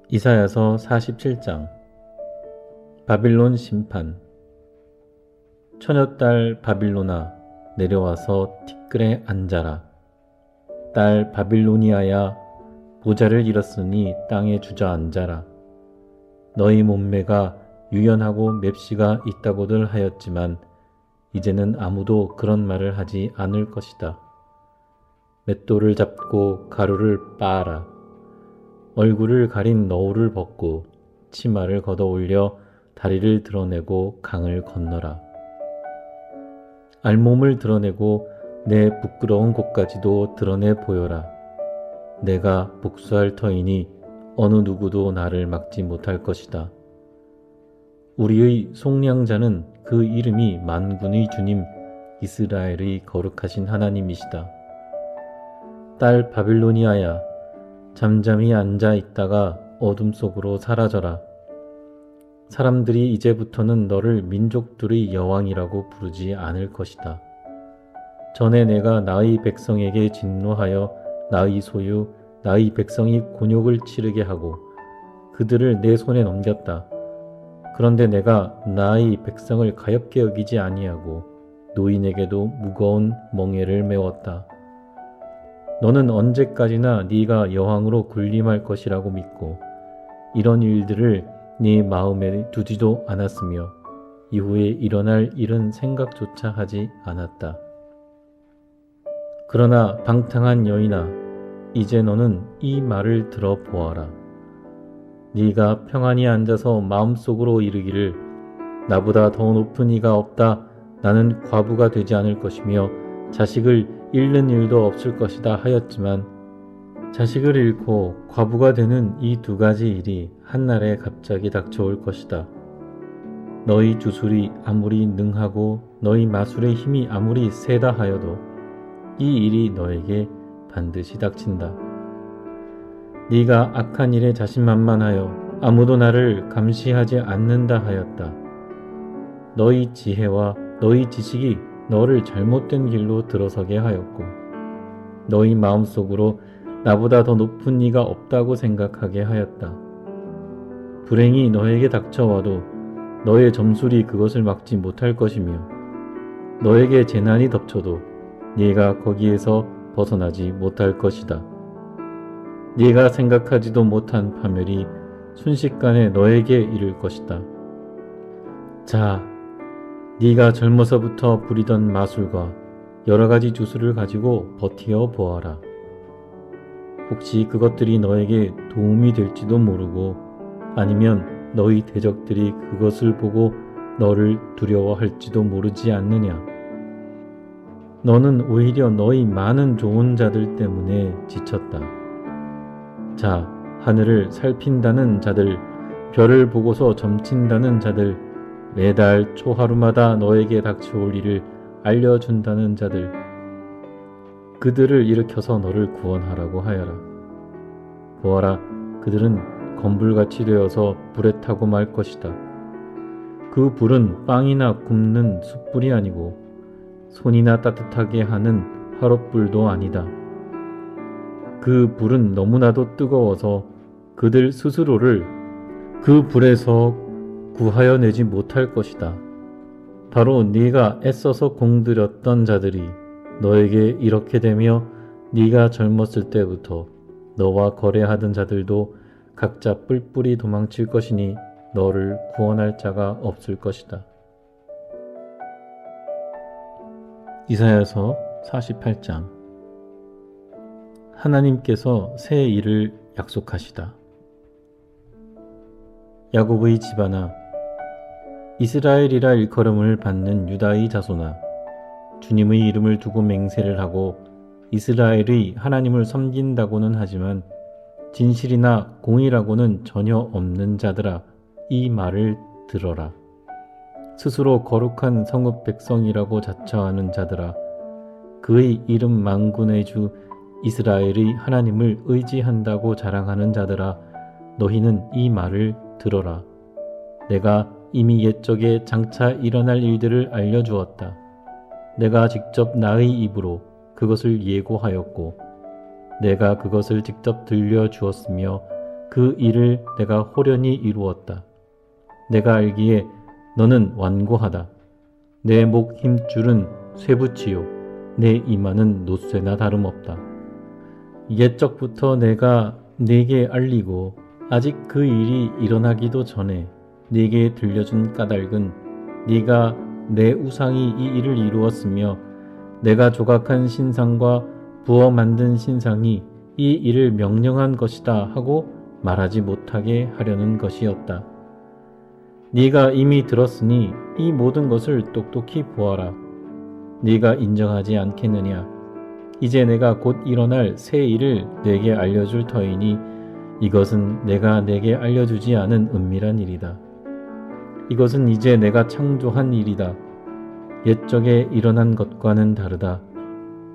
이사야서 47장. 바빌론 심판. 처녀딸 바빌론아, 내려와서 티끌에 앉아라. 딸 바빌로니아야, 보좌를 잃었으니 땅에 주저앉아라. 너희 몸매가 유연하고 맵시가 있다고들 하였지만 이제는 아무도 그런 말을 하지 않을 것이다. 맷돌을 잡고 가루를 빻아라. 얼굴을 가린 너울을 벗고 치마를 걷어 올려 다리를 드러내고 강을 건너라. 알몸을 드러내고 내 부끄러운 곳까지도 드러내 보여라. 내가 복수할 터이니 어느 누구도 나를 막지 못할 것이다. 우리의 속량자는 그 이름이 만군의 주님 이스라엘의 거룩하신 하나님이시다. 딸 바빌로니아야, 잠잠히 앉아 있다가 어둠 속으로 사라져라. 사람들이 이제부터는 너를 민족들의 여왕이라고 부르지 않을 것이다. 전에 내가 나의 백성에게 진노하여 나의 소유, 나의 백성이 곤욕을 치르게 하고 그들을 내 손에 넘겼다. 그런데 내가 나의 백성을 가엾게 여기지 아니하고 노인에게도 무거운 멍에를 메웠다. 너는 언제까지나 네가 여왕으로 군림할 것이라고 믿고 이런 일들을 네 마음에 두지도 않았으며 이후에 일어날 일은 생각조차 하지 않았다. 그러나 방탕한 여인아, 이제 너는 이 말을 들어보아라. 네가 평안히 앉아서 마음속으로 이르기를 나보다 더 높은 이가 없다. 나는 과부가 되지 않을 것이며 자식을 잃는 일도 없을 것이다 하였지만 자식을 잃고 과부가 되는 이 두 가지 일이 한날에 갑자기 닥쳐올 것이다. 너희 주술이 아무리 능하고 너희 마술의 힘이 아무리 세다 하여도 이 일이 너에게 반드시 닥친다. 네가 악한 일에 자신만만하여 아무도 나를 감시하지 않는다 하였다. 너희 지혜와 너희 지식이 너를 잘못된 길로 들어서게 하였고 너희 마음속으로 나보다 더 높은 이가 없다고 생각하게 하였다. 불행이 너에게 닥쳐와도 너의 점술이 그것을 막지 못할 것이며 너에게 재난이 덮쳐도 네가 거기에서 벗어나지 못할 것이다. 네가 생각하지도 못한 파멸이 순식간에 너에게 이를 것이다. 자, 네가 젊어서부터 부리던 마술과 여러 가지 주술을 가지고 버티어 보아라. 혹시 그것들이 너에게 도움이 될지도 모르고 아니면 너희 대적들이 그것을 보고 너를 두려워할지도 모르지 않느냐. 너는 오히려 너희 많은 좋은 자들 때문에 지쳤다. 자, 하늘을 살핀다는 자들, 별을 보고서 점친다는 자들, 매달 초하루마다 너에게 닥쳐올 일을 알려준다는 자들, 그들을 일으켜서 너를 구원하라고 하여라. 보아라, 그들은 검불같이 되어서 불에 타고 말 것이다. 그 불은 빵이나 굽는 숯불이 아니고 손이나 따뜻하게 하는 화롯불도 아니다. 그 불은 너무나도 뜨거워서 그들 스스로를 그 불에서 구하여 내지 못할 것이다. 바로 네가 애써서 공들였던 자들이 너에게 이렇게 되며 네가 젊었을 때부터 너와 거래하던 자들도 각자 뿔뿔이 도망칠 것이니 너를 구원할 자가 없을 것이다. 이사야서 48장. 하나님께서 새 일을 약속하시다. 야곱의 집안아, 이스라엘이라 일컬음을 받는 유다의 자손아, 주님의 이름을 두고 맹세를 하고 이스라엘의 하나님을 섬긴다고는 하지만 진실이나 공의라고는 전혀 없는 자들아, 이 말을 들어라. 스스로 거룩한 성읍 백성이라고 자처하는 자들아, 그의 이름 만군의 주 이스라엘의 하나님을 의지한다고 자랑하는 자들아, 너희는 이 말을 들어라. 내가 이미 옛적에 장차 일어날 일들을 알려주었다. 내가 직접 나의 입으로 그것을 예고하였고 내가 그것을 직접 들려주었으며 그 일을 내가 호련히 이루었다. 내가 알기에 너는 완고하다. 내 목 힘줄은 쇠붙이요 내 이마는 노쇠나 다름없다. 옛적부터 내가 네게 알리고 아직 그 일이 일어나기도 전에 네게 들려준 까닭은 네가 내 우상이 이 일을 이루었으며 내가 조각한 신상과 부어 만든 신상이 이 일을 명령한 것이다 하고 말하지 못하게 하려는 것이었다. 네가 이미 들었으니 이 모든 것을 똑똑히 보아라. 네가 인정하지 않겠느냐? 이제 내가 곧 일어날 새 일을 네게 알려줄 터이니 이것은 내가 네게 알려주지 않은 은밀한 일이다. 이것은 이제 내가 창조한 일이다. 옛적에 일어난 것과는 다르다.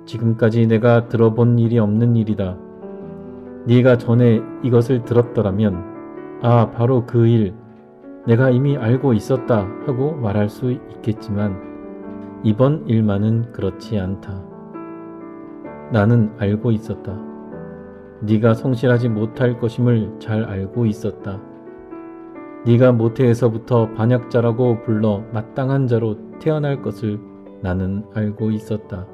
지금까지 내가 들어본 일이 없는 일이다. 네가 전에 이것을 들었더라면 아 바로 그 일 내가 이미 알고 있었다 하고 말할 수 있겠지만 이번 일만은 그렇지 않다. 나는 알고 있었다. 네가 성실하지 못할 것임을 잘 알고 있었다. 네가 모태에서부터 반역자라고 불러 마땅한 자로 태어날 것을 나는 알고 있었다.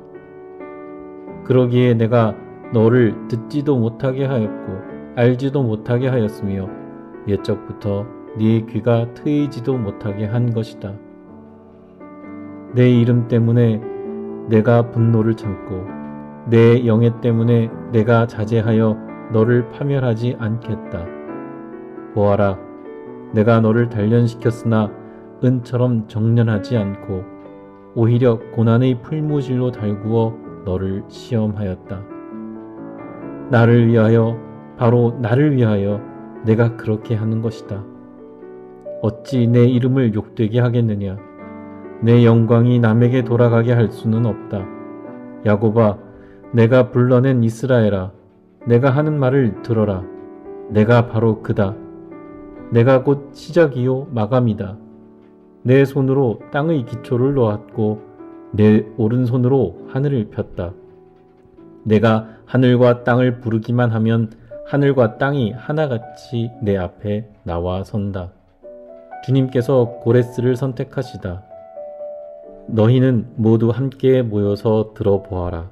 그러기에 내가 너를 듣지도 못하게 하였고 알지도 못하게 하였으며 옛적부터 네 귀가 트이지도 못하게 한 것이다. 내 이름 때문에 내가 분노를 참고 내 영예 때문에 내가 자제하여 너를 파멸하지 않겠다. 보아라, 내가 너를 단련시켰으나 은처럼 정련하지 않고 오히려 고난의 풀무질로 달구어 너를 시험하였다. 나를 위하여, 바로 나를 위하여 내가 그렇게 하는 것이다. 어찌 내 이름을 욕되게 하겠느냐? 내 영광이 남에게 돌아가게 할 수는 없다. 야곱아, 내가 불러낸 이스라엘아, 내가 하는 말을 들어라. 내가 바로 그다. 내가 곧 시작이요 마감이다. 내 손으로 땅의 기초를 놓았고 내 오른손으로 하늘을 폈다. 내가 하늘과 땅을 부르기만 하면 하늘과 땅이 하나같이 내 앞에 나와 선다. 주님께서 고레스를 선택하시다. 너희는 모두 함께 모여서 들어보아라.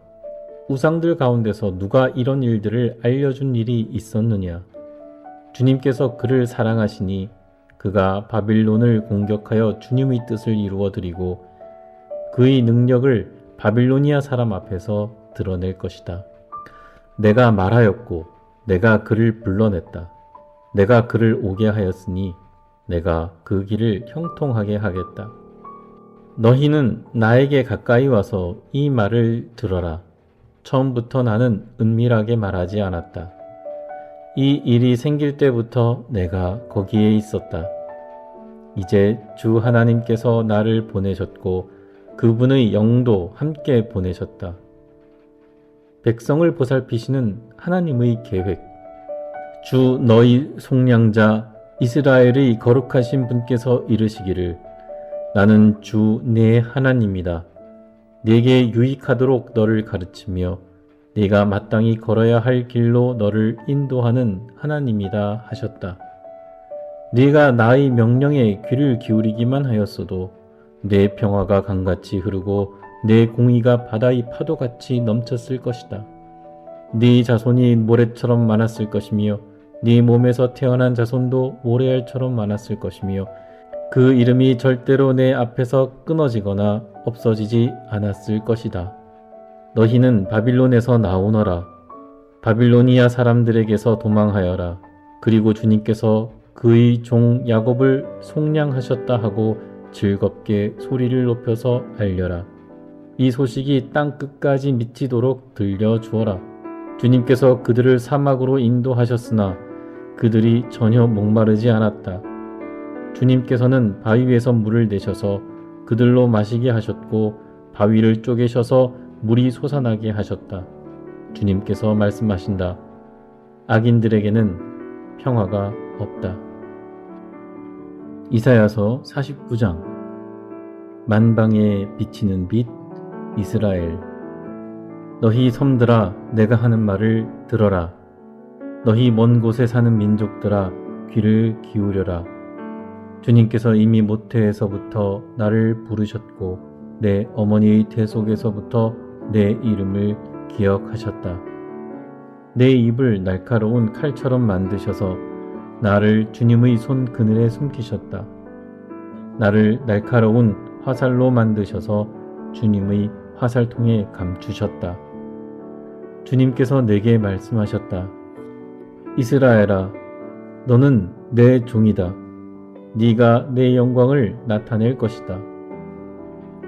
우상들 가운데서 누가 이런 일들을 알려준 일이 있었느냐? 주님께서 그를 사랑하시니 그가 바빌론을 공격하여 주님의 뜻을 이루어드리고 그의 능력을 바빌로니아 사람 앞에서 드러낼 것이다. 내가 말하였고 내가 그를 불러냈다. 내가 그를 오게 하였으니 내가 그 길을 형통하게 하겠다. 너희는 나에게 가까이 와서 이 말을 들어라. 처음부터 나는 은밀하게 말하지 않았다. 이 일이 생길 때부터 내가 거기에 있었다. 이제 주 하나님께서 나를 보내셨고 그분의 영도 함께 보내셨다. 백성을 보살피시는 하나님의 계획. 주 너희 속량자 이스라엘의 거룩하신 분께서 이르시기를 나는 주 네 하나님이다. 네게 유익하도록 너를 가르치며 네가 마땅히 걸어야 할 길로 너를 인도하는 하나님이다 하셨다. 네가 나의 명령에 귀를 기울이기만 하였어도 내 평화가 강같이 흐르고 내 공의가 바다의 파도같이 넘쳤을 것이다. 네 자손이 모래처럼 많았을 것이며 네 몸에서 태어난 자손도 모래알처럼 많았을 것이며 그 이름이 절대로 내 앞에서 끊어지거나 없어지지 않았을 것이다. 너희는 바빌론에서 나오너라. 바빌로니아 사람들에게서 도망하여라. 그리고 주님께서 그의 종 야곱을 속량하셨다 하고 즐겁게 소리를 높여서 알려라. 이 소식이 땅 끝까지 미치도록 들려주어라. 주님께서 그들을 사막으로 인도하셨으나 그들이 전혀 목마르지 않았다. 주님께서는 바위 위에서 물을 내셔서 그들로 마시게 하셨고 바위를 쪼개셔서 물이 솟아나게 하셨다. 주님께서 말씀하신다. 악인들에게는 평화가 없다. 이사야서 49장. 만방에 비치는 빛 이스라엘. 너희 섬들아 내가 하는 말을 들어라. 너희 먼 곳에 사는 민족들아 귀를 기울여라. 주님께서 이미 모태에서부터 나를 부르셨고 내 어머니의 태 속에서부터 내 이름을 기억하셨다. 내 입을 날카로운 칼처럼 만드셔서 나를 주님의 손 그늘에 숨기셨다. 나를 날카로운 화살로 만드셔서 주님의 화살통에 감추셨다. 주님께서 내게 말씀하셨다. 이스라엘아, 너는 내 종이다. 네가 내 영광을 나타낼 것이다.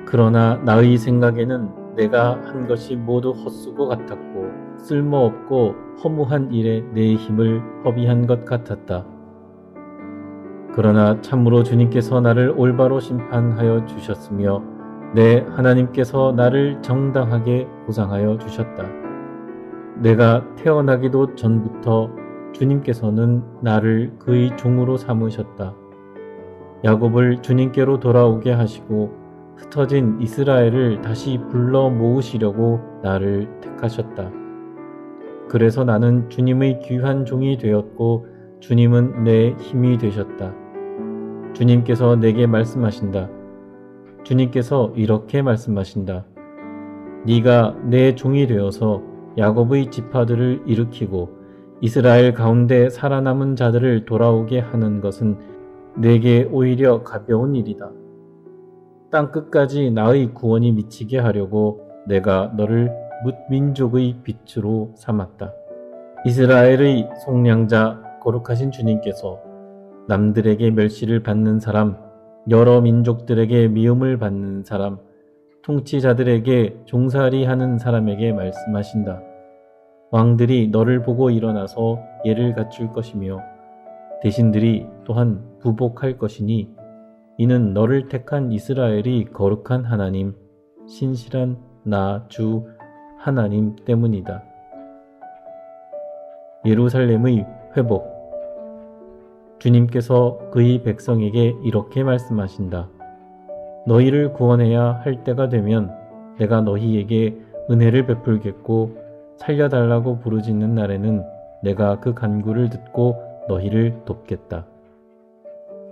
그러나 나의 생각에는 내가 한 것이 모두 헛수고 같았고 쓸모없고 허무한 일에 내 힘을 허비한 것 같았다. 그러나 참으로 주님께서 나를 올바로 심판하여 주셨으며 내 하나님께서 나를 정당하게 보상하여 주셨다. 내가 태어나기도 전부터 주님께서는 나를 그의 종으로 삼으셨다. 야곱을 주님께로 돌아오게 하시고 흩어진 이스라엘을 다시 불러 모으시려고 나를 택하셨다. 그래서 나는 주님의 귀한 종이 되었고 주님은 내 힘이 되셨다. 주님께서 내게 말씀하신다. 주님께서 이렇게 말씀하신다. 네가 내 종이 되어서 야곱의 지파들을 일으키고 이스라엘 가운데 살아남은 자들을 돌아오게 하는 것은 내게 오히려 가벼운 일이다. 땅끝까지 나의 구원이 미치게 하려고 내가 너를 뭇민족의 빛으로 삼았다. 이스라엘의 속량자 거룩하신 주님께서 남들에게 멸시를 받는 사람, 여러 민족들에게 미움을 받는 사람, 통치자들에게 종살이하는 사람에게 말씀하신다. 왕들이 너를 보고 일어나서 예를 갖출 것이며 대신들이 또한 부복할 것이니 이는 너를 택한 이스라엘이 거룩한 하나님, 신실한 나 주 하나님 때문이다. 예루살렘의 회복. 주님께서 그의 백성에게 이렇게 말씀하신다. 너희를 구원해야 할 때가 되면 내가 너희에게 은혜를 베풀겠고 살려달라고 부르짖는 날에는 내가 그 간구를 듣고 너희를 돕겠다.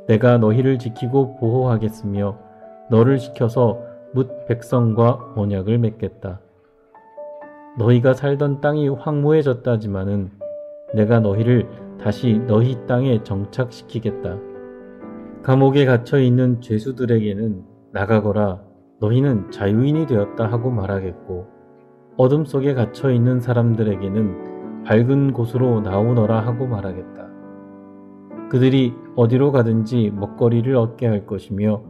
내가 너희를 지키고 보호하겠으며 너를 지켜서 뭇 백성과 언약을 맺겠다. 너희가 살던 땅이 황무해졌다지만은 내가 너희를 다시 너희 땅에 정착시키겠다. 감옥에 갇혀 있는 죄수들에게는 나가거라 너희는 자유인이 되었다 하고 말하겠고 어둠 속에 갇혀 있는 사람들에게는 밝은 곳으로 나오너라 하고 말하겠다. 그들이 어디로 가든지 먹거리를 얻게 할 것이며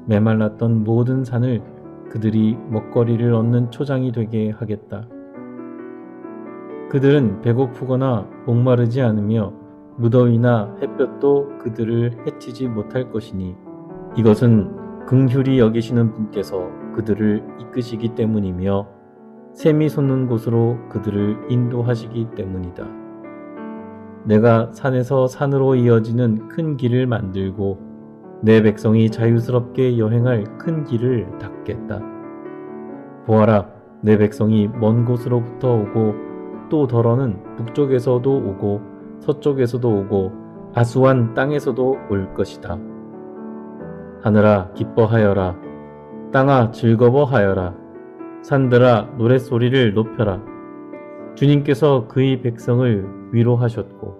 메말랐던 모든 산을 그들이 먹거리를 얻는 초장이 되게 하겠다. 그들은 배고프거나 목마르지 않으며 무더위나 햇볕도 그들을 해치지 못할 것이니 이것은 긍휼히 여기시는 분께서 그들을 이끄시기 때문이며 샘이 솟는 곳으로 그들을 인도하시기 때문이다. 내가 산에서 산으로 이어지는 큰 길을 만들고 내 백성이 자유스럽게 여행할 큰 길을 닦겠다. 보아라, 내 백성이 먼 곳으로부터 오고 또 더러는 북쪽에서도 오고 서쪽에서도 오고 아수완 땅에서도 올 것이다. 하늘아 기뻐하여라. 땅아 즐거워하여라. 산들아 노랫소리를 높여라. 주님께서 그의 백성을 위로하셨고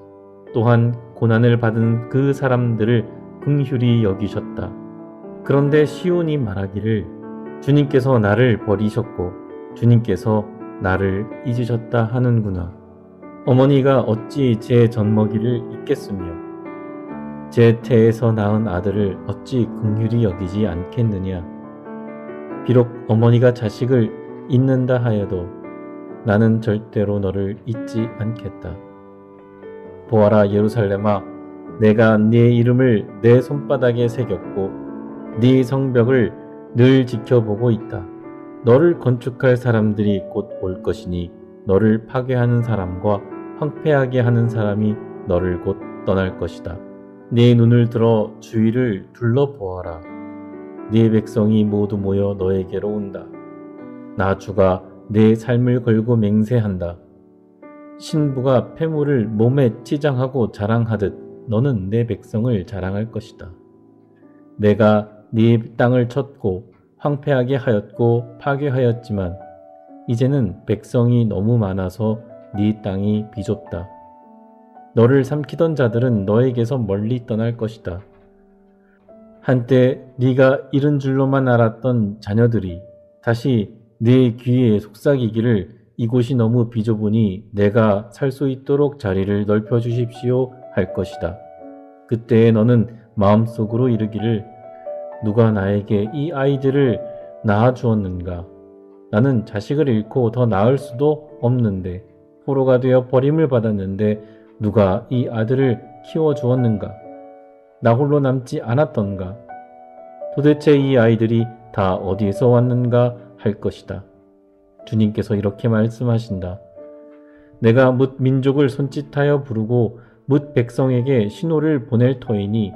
또한 고난을 받은 그 사람들을 긍휼히 여기셨다. 그런데 시온이 말하기를 주님께서 나를 버리셨고 주님께서 나를 잊으셨다 하는구나. 어머니가 어찌 제 젖먹이를 잊겠으며 제 태에서 낳은 아들을 어찌 긍휼히 여기지 않겠느냐. 비록 어머니가 자식을 잊는다 하여도 나는 절대로 너를 잊지 않겠다. 보아라 예루살렘아, 내가 네 이름을 내 손바닥에 새겼고 네 성벽을 늘 지켜보고 있다. 너를 건축할 사람들이 곧 올 것이니 너를 파괴하는 사람과 황폐하게 하는 사람이 너를 곧 떠날 것이다. 네 눈을 들어 주위를 둘러보아라. 네 백성이 모두 모여 너에게로 온다. 나 주가 내 삶을 걸고 맹세한다. 신부가 폐물을 몸에 치장하고 자랑하듯 너는 내 백성을 자랑할 것이다. 내가 네 땅을 쳤고 황폐하게 하였고 파괴하였지만 이제는 백성이 너무 많아서 네 땅이 비좁다. 너를 삼키던 자들은 너에게서 멀리 떠날 것이다. 한때 네가 잃은 줄로만 알았던 자녀들이 다시 네 귀에 속삭이기를 이곳이 너무 비좁으니 내가 살 수 있도록 자리를 넓혀 주십시오 할 것이다. 그때에 너는 마음속으로 이르기를 누가 나에게 이 아이들을 낳아 주었는가? 나는 자식을 잃고 더 낳을 수도 없는데 포로가 되어 버림을 받았는데 누가 이 아들을 키워 주었는가? 나 홀로 남지 않았던가? 도대체 이 아이들이 다 어디에서 왔는가 할 것이다. 주님께서 이렇게 말씀하신다. 내가 뭇 민족을 손짓하여 부르고 뭇 백성에게 신호를 보낼 터이니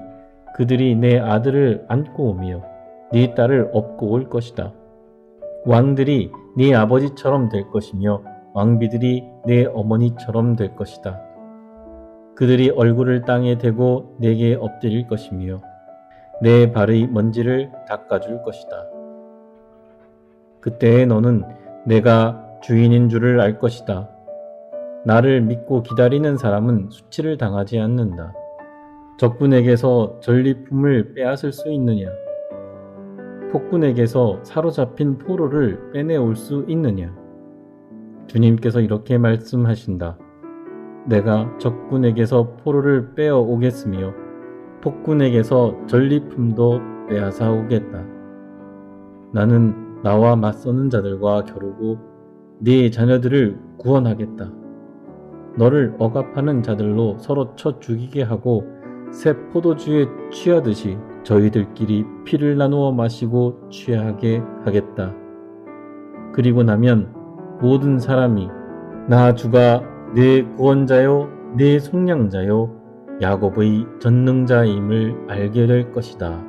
그들이 내 아들을 안고 오며 네 딸을 업고 올 것이다. 왕들이 네 아버지처럼 될 것이며 왕비들이 내 어머니처럼 될 것이다. 그들이 얼굴을 땅에 대고 내게 엎드릴 것이며 내 발의 먼지를 닦아줄 것이다. 그때에 너는 내가 주인인 줄을 알 것이다. 나를 믿고 기다리는 사람은 수치를 당하지 않는다. 적군에게서 전리품을 빼앗을 수 있느냐? 폭군에게서 사로잡힌 포로를 빼내올 수 있느냐? 주님께서 이렇게 말씀하신다. 내가 적군에게서 포로를 빼어 오겠으며 폭군에게서 전리품도 빼앗아 오겠다. 나는 나와 맞서는 자들과 겨루고 네 자녀들을 구원하겠다. 너를 억압하는 자들로 서로 쳐 죽이게 하고 새 포도주에 취하듯이 저희들끼리 피를 나누어 마시고 취하게 하겠다. 그리고 나면 모든 사람이 나 주가 내 구원자요 내 속량자요 야곱의 전능자임을 알게 될 것이다.